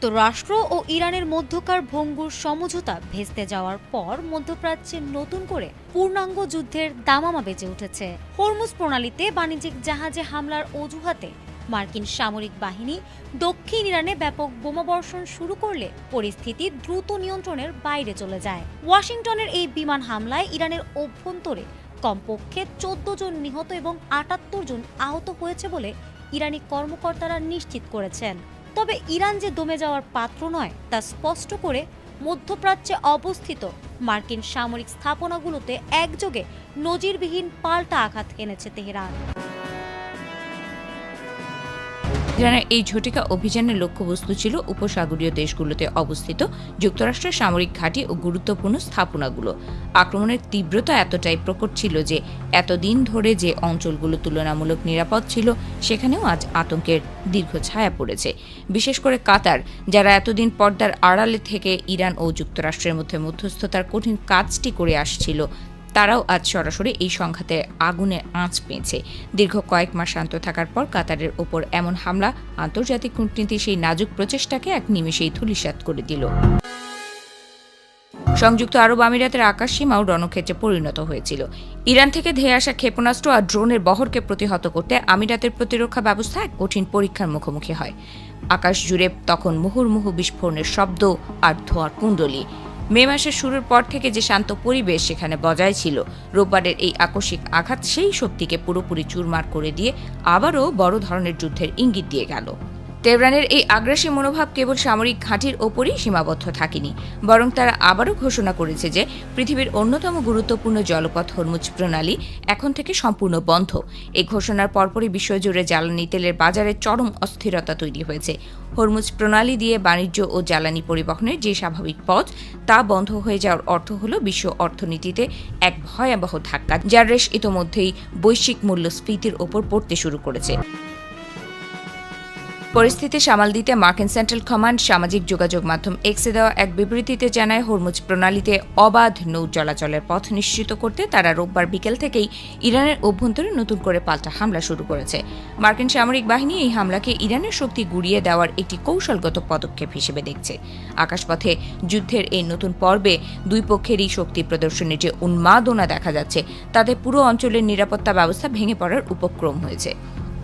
যুক্তরাষ্ট্র ও ইরানের মধ্যকার ভঙ্গুর সমঝোতা ভেস্তে যাওয়ার পর মধ্যপ্রাচ্যে নতুন করে পূর্ণাঙ্গ যুদ্ধের দামামা বেজে উঠেছে। হরমুজ প্রণালীতে বাণিজ্যিক জাহাজে হামলার অজুহাতে মার্কিন সামরিক বাহিনী দক্ষিণ ইরানে ব্যাপক বোমাবর্ষণ শুরু করলে পরিস্থিতি দ্রুত নিয়ন্ত্রণের বাইরে চলে যায়। ওয়াশিংটনের এই বিমান হামলায় ইরানের অভ্যন্তরে কমপক্ষে 14 জন নিহত এবং 78 জন আহত হয়েছে বলে ইরানি কর্মকর্তারা নিশ্চিত করেছেন। তবে ইরান যে দমে যাওয়ার পাত্র নয় তা স্পষ্ট করে মধ্যপ্রাচ্যে অবস্থিত মার্কিন সামরিক স্থাপনাগুলোতে একযোগে নজিরবিহীন পাল্টা আঘাত এনেছে তেহরান। ইরানের এই ঝটিকা অভিযানের লক্ষ্যবস্তু ছিল উপসাগরীয় দেশগুলোতে অবস্থিত যুক্তরাষ্ট্রের সামরিক ঘাঁটি ও গুরুত্বপূর্ণ স্থাপনাগুলো। আক্রমণের তীব্রতা এতটাই প্রকট ছিল যে এতদিন ধরে যে অঞ্চলগুলো তুলনামূলক নিরাপদ ছিল সেখানেও আজ আতঙ্কের দীর্ঘ ছায়া পড়েছে। বিশেষ করে কাতার, যারা এতদিন পর্দার আড়ালে থেকে ইরান ও যুক্তরাষ্ট্রের মধ্যে মধ্যস্থতার কঠিন কাজটি করে আসছিল, তারাও আজ সরাসরি এই সংঘাতে আগুনের আঁচ পেয়েছে। দীর্ঘ কয়েক মাস শান্ত থাকার পর কাতারের ওপর এমন হামলা আন্তর্জাতিক কূটনীতির সেই নাজুক প্রচেষ্টাকে এক নিমেষেই ধূলিসাৎ করে দিল। সংযুক্ত আরব আমিরাতের আকাশ সীমাও রণক্ষেত্রে পরিণত হয়েছিল। ইরান থেকে ধেয়ে আসা ক্ষেপণাস্ত্র আর ড্রোনের বহরকে প্রতিহত করতে আমিরাতের প্রতিরক্ষা ব্যবস্থা এক কঠিন পরীক্ষার মুখোমুখি হয়। আকাশ জুড়ে তখন মুহুর্মুহু বিস্ফোরণের শব্দ আর ধোঁয়ার কুণ্ডলী। মে মাসের শুরুর পর থেকে যে শান্ত পরিবেশ সেখানে বজায় ছিল, রোববারের এই আকস্মিক আঘাত সেই শক্তিকে পুরোপুরি চুরমার করে দিয়ে আবারও বড় ধরনের যুদ্ধের ইঙ্গিত দিয়ে গেল। তেহরানের এই আগ্রাসী মনোভাব কেবল সামরিক ঘাঁটির ওপরই সীমাবদ্ধ থাকেনি, বরং তারা আবারও ঘোষণা করেছে যে পৃথিবীর অন্যতম গুরুত্বপূর্ণ জলপথ হরমুজ প্রণালী এখন থেকে সম্পূর্ণ বন্ধ। এই ঘোষণার পরপরই বিশ্বজুড়ে জ্বালানি তেলের বাজারে চরম অস্থিরতা তৈরি হয়েছে। হরমুজ প্রণালী দিয়ে বাণিজ্য ও জ্বালানি পরিবহনের যে স্বাভাবিক পথ তা বন্ধ হয়ে যাওয়ার অর্থ হল বিশ্ব অর্থনীতিতে এক ভয়াবহ ধাক্কা, যার রেশ ইতোমধ্যেই বৈশ্বিক মূল্যস্ফীতির ওপর পড়তে শুরু করেছে। পরিস্থিতি সামাল দিতে মার্কিন সেন্ট্রাল কমান্ড সামাজিক যোগাযোগ মাধ্যম এক্সে দেওয়া এক বিবৃতিতে জানায়, হরমুজ প্রণালীতে অবাধ নৌ চলাচলের পথ নিশ্চিত করতে তারা রোববার বিকেল থেকেই ইরানের অভ্যন্তরে নতুন করে পাল্টা হামলা শুরু করেছে। মার্কিন সামরিক বাহিনী এই হামলাকে ইরানের শক্তি গুড়িয়ে দেওয়ার একটি কৌশলগত পদক্ষেপ হিসেবে দেখছে। আকাশপথে যুদ্ধের এই নতুন পর্বে দুই পক্ষেরই শক্তি প্রদর্শনের যে উন্মাদনা দেখা যাচ্ছে, তাতে পুরো অঞ্চলের নিরাপত্তা ব্যবস্থা ভেঙে পড়ার উপক্রম হয়েছে।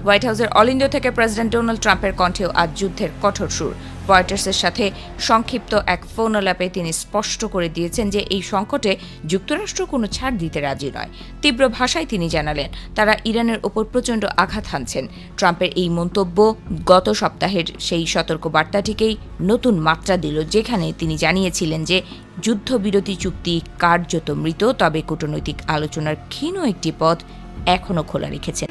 হোয়াইট হাউসের অল ইন্ডিয়া থেকে প্রেসিডেন্ট ডোনাল্ড ট্রাম্পের কণ্ঠেও আজ যুদ্ধের কঠোর সুর। রয়টার্সের সাথে সংক্ষিপ্ত এক ফোন আলাপে তিনি স্পষ্ট করে দিয়েছেন যে এই সংকটে যুক্তরাষ্ট্র কোনো ছাড় দিতে রাজি নয়। তীব্র ভাষায় তিনি জানালেন, তারা ইরানের ওপর প্রচণ্ড আঘাত হানছেন। ট্রাম্পের এই মন্তব্য গত সপ্তাহের সেই সতর্ক বার্তাটিকেই নতুন মাত্রা দিল, যেখানে তিনি জানিয়েছিলেন যে যুদ্ধবিরতি চুক্তি কার্যত মৃত, তবে কূটনৈতিক আলোচনার ক্ষীণ একটি পথ এখনও খোলা রেখেছেন।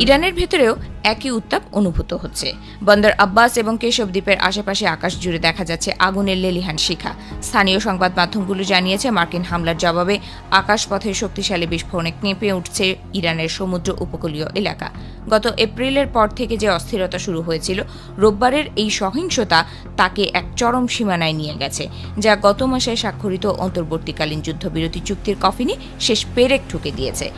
ইরানের ভেতরেও একই উত্তাপ অনুভূত হচ্ছে। বন্দর আব্বাস এবং কেশব দ্বীপের আশেপাশে আকাশ জুড়ে দেখা যাচ্ছে আগুনের লেলিহান শিখা। স্থানীয় সংবাদ মাধ্যমগুলো জানিয়েছে, মার্কিন হামলার জবাবে আকাশপথে শক্তিশালী বিস্ফোরণে কেঁপে উঠছে ইরানের সমুদ্র উপকূলীয় এলাকা। গত এপ্রিলের পর থেকে যে অস্থিরতা শুরু হয়েছিল, রোববারের এই সহিংসতা তাকে এক চরম সীমানায় নিয়ে গেছে, যা গত মাসে স্বাক্ষরিত অন্তর্বর্তীকালীন যুদ্ধবিরতি চুক্তির কফিনে শেষ পেরেক ঠুকে দিয়েছে।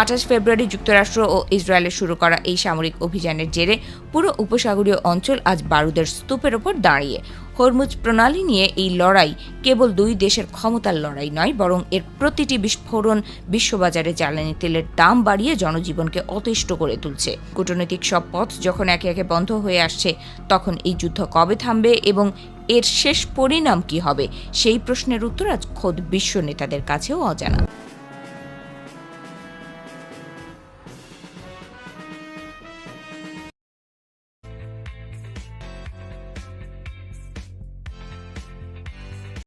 28 ফেব্রুয়ারি যুক্তরাষ্ট্র ও ইসরায়েলের শুরু করা এই সামরিক অভিযানের জেরে পুরো উপসাগরীয় অঞ্চল আজ বারুদের স্তূপের ওপর দাঁড়িয়ে। হরমুজ প্রণালী নিয়ে এই লড়াই কেবল দুই দেশের ক্ষমতার লড়াই নয়, বরং এর প্রতিটি বিস্ফোরণ বিশ্ববাজারে জ্বালানি তেলের দাম বাড়িয়ে জনজীবনকে অতিষ্ঠ করে তুলছে। কূটনৈতিক সব পথ যখন একে একে বন্ধ হয়ে আসছে, তখন এই যুদ্ধ কবে থামবে এবং এর শেষ পরিণাম কি হবে, সেই প্রশ্নের উত্তর আজ খোদ বিশ্ব নেতাদের কাছেও অজানা।